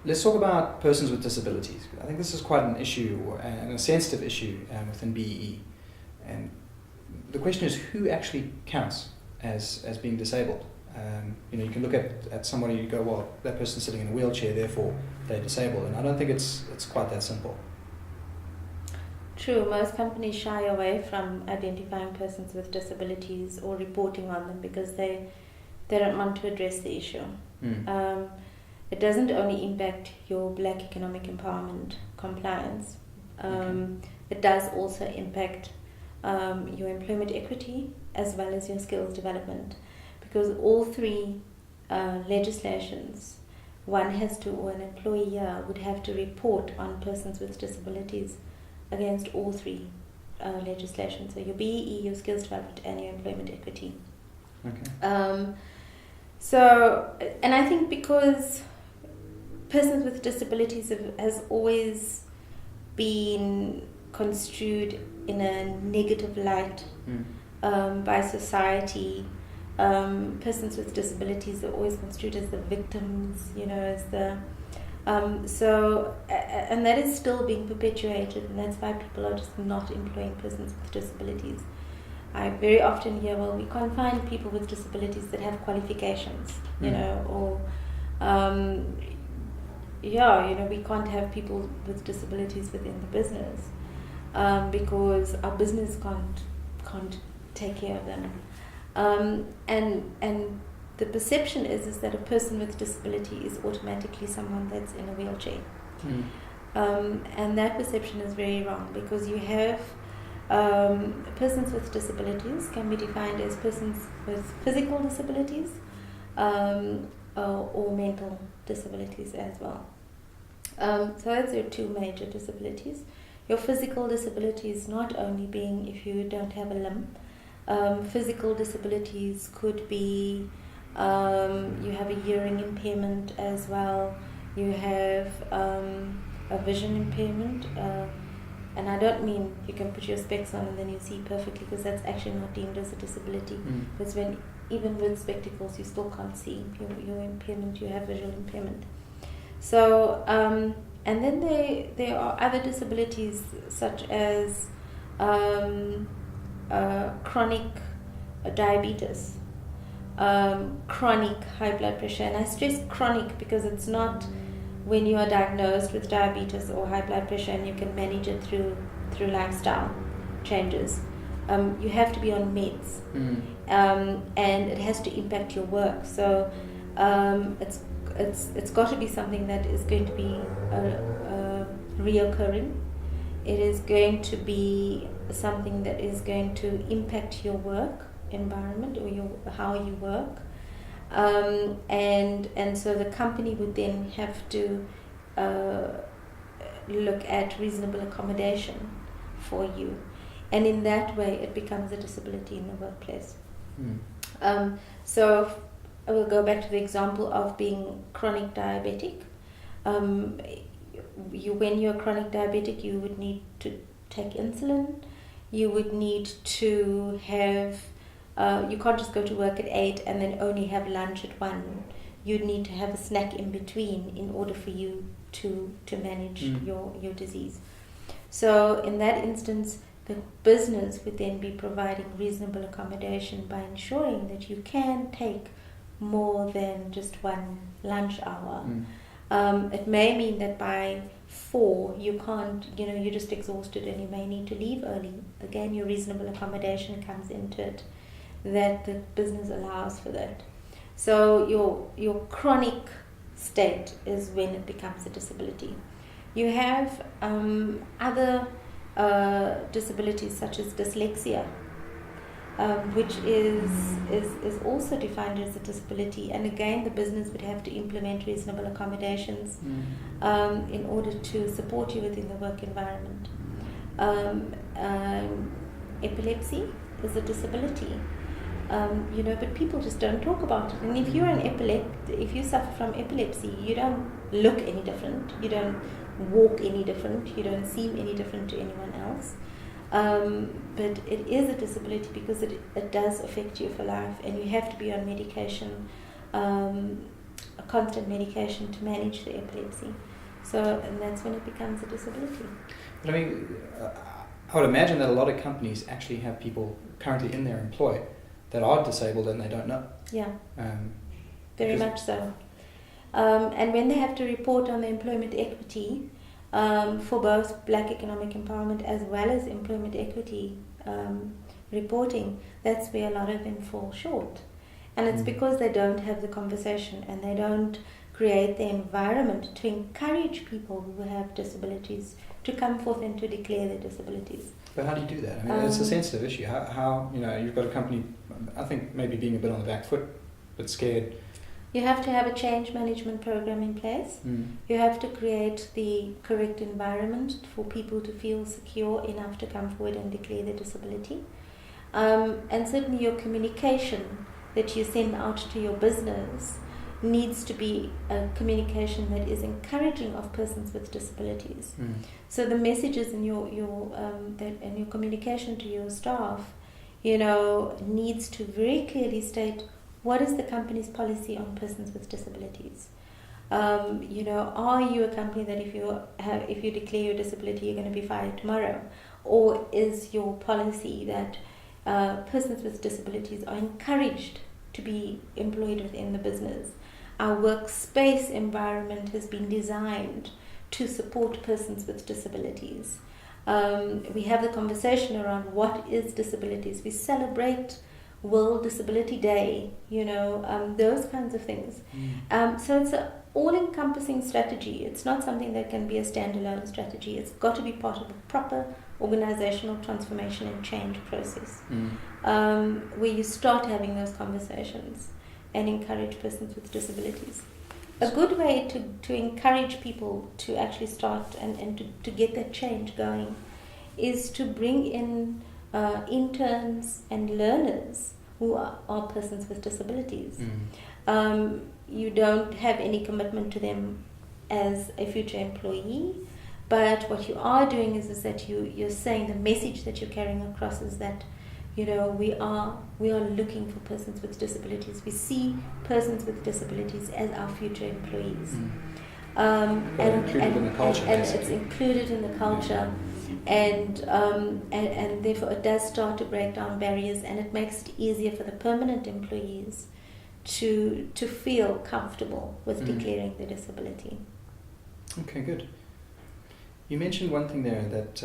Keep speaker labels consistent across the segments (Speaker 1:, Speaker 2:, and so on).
Speaker 1: let's talk about persons with disabilities. I think this is quite an issue and a sensitive issue within BEE. And the question is, who actually counts as being disabled? You can look at somebody and you go, well, that person's sitting in a wheelchair, therefore they're disabled. And I don't think it's quite that simple.
Speaker 2: True, most companies shy away from identifying persons with disabilities or reporting on them because they don't want to address the issue. It doesn't only impact your Black economic empowerment compliance, it does also impact your employment equity as well as your skills development, because all three legislations, one has to, or an employer would have to report on persons with disabilities against all three legislations. So your BEE, your skills development, and your employment equity.
Speaker 1: Okay.
Speaker 2: And I think because persons with disabilities has always been construed in a negative light by society. Persons with disabilities are always construed as the victims, as the and that is still being perpetuated, and that's why people are just not employing persons with disabilities. I very often hear, well, we can't find people with disabilities that have qualifications, or we can't have people with disabilities within the business because our business can't take care of them. And the perception is that a person with disability is automatically someone that's in a wheelchair. And that perception is very wrong, because you have persons with disabilities can be defined as persons with physical disabilities or mental disabilities as well. So that's your two major disabilities. Your physical disabilities not only being if you don't have a limb. Physical disabilities could be you have a hearing impairment as well. You have a vision impairment. And I don't mean you can put your specs on and then you see perfectly, because that's actually not deemed as a disability. Because when even with spectacles you still can't see your impairment, you have visual impairment. So and then there are other disabilities such as chronic diabetes, chronic high blood pressure. And I stress chronic because it's not when you are diagnosed with diabetes or high blood pressure and you can manage it through lifestyle changes. You have to be on meds, and it has to impact your work. So it's got to be something that is going to be reoccurring. It is going to be something that is going to impact your work environment or how you work. And so the company would then have to look at reasonable accommodation for you, and in that way it becomes a disability in the workplace. So I will go back to the example of being chronic diabetic. When you're chronic diabetic, you would need to take insulin. You would need to have you can't just go to work at 8 and then only have lunch at 1. You'd need to have a snack in between in order for you to manage your disease. So in that instance, the business would then be providing reasonable accommodation by ensuring that you can take more than just one lunch hour. It may mean that by 4 you can't, you're just exhausted and you may need to leave early. Again, your reasonable accommodation comes into it, that the business allows for that. So your chronic state is when it becomes a disability. You have other disabilities such as dyslexia, which is also defined as a disability, and again the business would have to implement reasonable accommodations in order to support you within the work environment. Epilepsy is a disability. But people just don't talk about it. And if you're if you suffer from epilepsy, you don't look any different, you don't walk any different, you don't seem any different to anyone else. But it is a disability because it does affect you for life, and you have to be on medication a constant medication to manage the epilepsy. So, and that's when it becomes a disability.
Speaker 1: But I mean, I would imagine that a lot of companies actually have people currently in their employ that are disabled and they don't know.
Speaker 2: Yeah, very much so. And when they have to report on the employment equity for both Black economic empowerment as well as employment equity reporting, that's where a lot of them fall short. And it's because they don't have the conversation and they don't create the environment to encourage people who have disabilities to come forth and to declare their disabilities.
Speaker 1: But how do you do that? I mean, it's a sensitive issue. How you've got a company, I think maybe being a bit on the back foot, but scared.
Speaker 2: You have to have a change management program in place. You have to create the correct environment for people to feel secure enough to come forward and declare their disability. And certainly your communication that you send out to your business needs to be a communication that is encouraging of persons with disabilities. So the messages in your communication to your staff, needs to very clearly state what is the company's policy on persons with disabilities. Are you a company that if you declare your disability you're going to be fired tomorrow, or is your policy that persons with disabilities are encouraged to be employed within the business? Our workspace environment has been designed to support persons with disabilities. We have the conversation around what is disabilities. We celebrate World Disability Day, those kinds of things. So it's an all-encompassing strategy. It's not something that can be a standalone strategy. It's got to be part of a proper organizational transformation and change process, where you start having those conversations and encourage persons with disabilities. A good way to encourage people to actually start and to get that change going is to bring in interns and learners who are persons with disabilities. You don't have any commitment to them as a future employee, but what you are doing is that you're saying the message that you're carrying across is that we are looking for persons with disabilities. We see persons with disabilities as our future employees. And it's included in the culture, and therefore it does start to break down barriers, and it makes it easier for the permanent employees to feel comfortable with declaring their disability. Okay,
Speaker 1: good. You mentioned one thing there that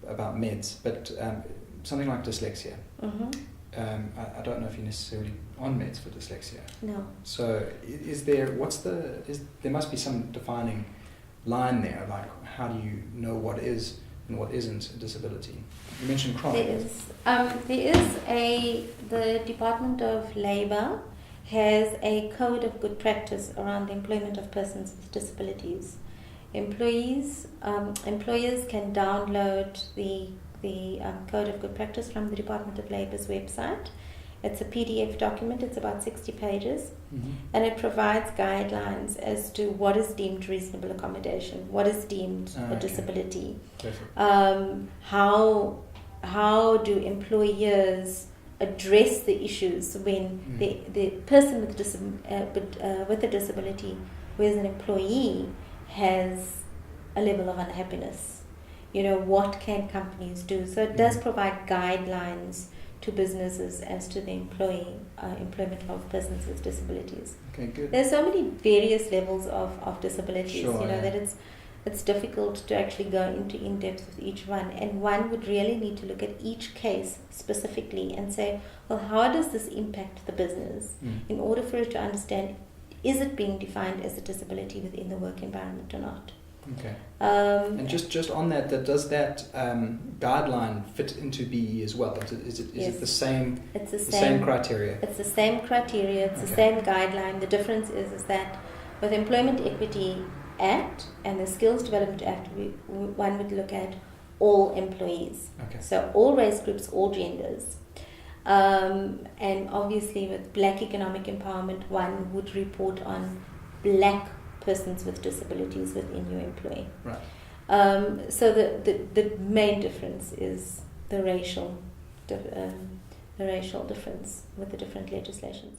Speaker 1: about meds, but something like dyslexia. I don't know if you're necessarily on meds for dyslexia.
Speaker 2: No.
Speaker 1: So there must be some defining line there, like how do you know what is and what isn't a disability? You mentioned chronic.
Speaker 2: The Department of Labour has a code of good practice around the employment of persons with disabilities. Employers can download the Code of Good Practice from the Department of Labour's website. It's a PDF document, it's about 60 pages, and it provides guidelines as to what is deemed reasonable accommodation, what is deemed a disability, how do employers address the issues when the person with a disability who is an employee has a level of unhappiness. What can companies do? So it does provide guidelines to businesses as to the employment of persons with disabilities.
Speaker 1: Okay, good.
Speaker 2: There's so many various levels of disabilities, that it's difficult to actually go into in depth with each one, and one would really need to look at each case specifically and say, well, how does this impact the business in order for it to understand, is it being defined as a disability within the work environment or not?
Speaker 1: Okay. And just on that, does that guideline fit into BE as well? Is it the same?
Speaker 2: It's the
Speaker 1: same criteria.
Speaker 2: It's the same criteria. It's the same guideline. The difference is that with Employment Equity Act and the Skills Development Act, one would look at all employees.
Speaker 1: Okay.
Speaker 2: So all race groups, all genders. And obviously with Black economic empowerment, one would report on Black persons with disabilities within your employ.
Speaker 1: Right.
Speaker 2: So the main difference is the racial difference with the different legislations.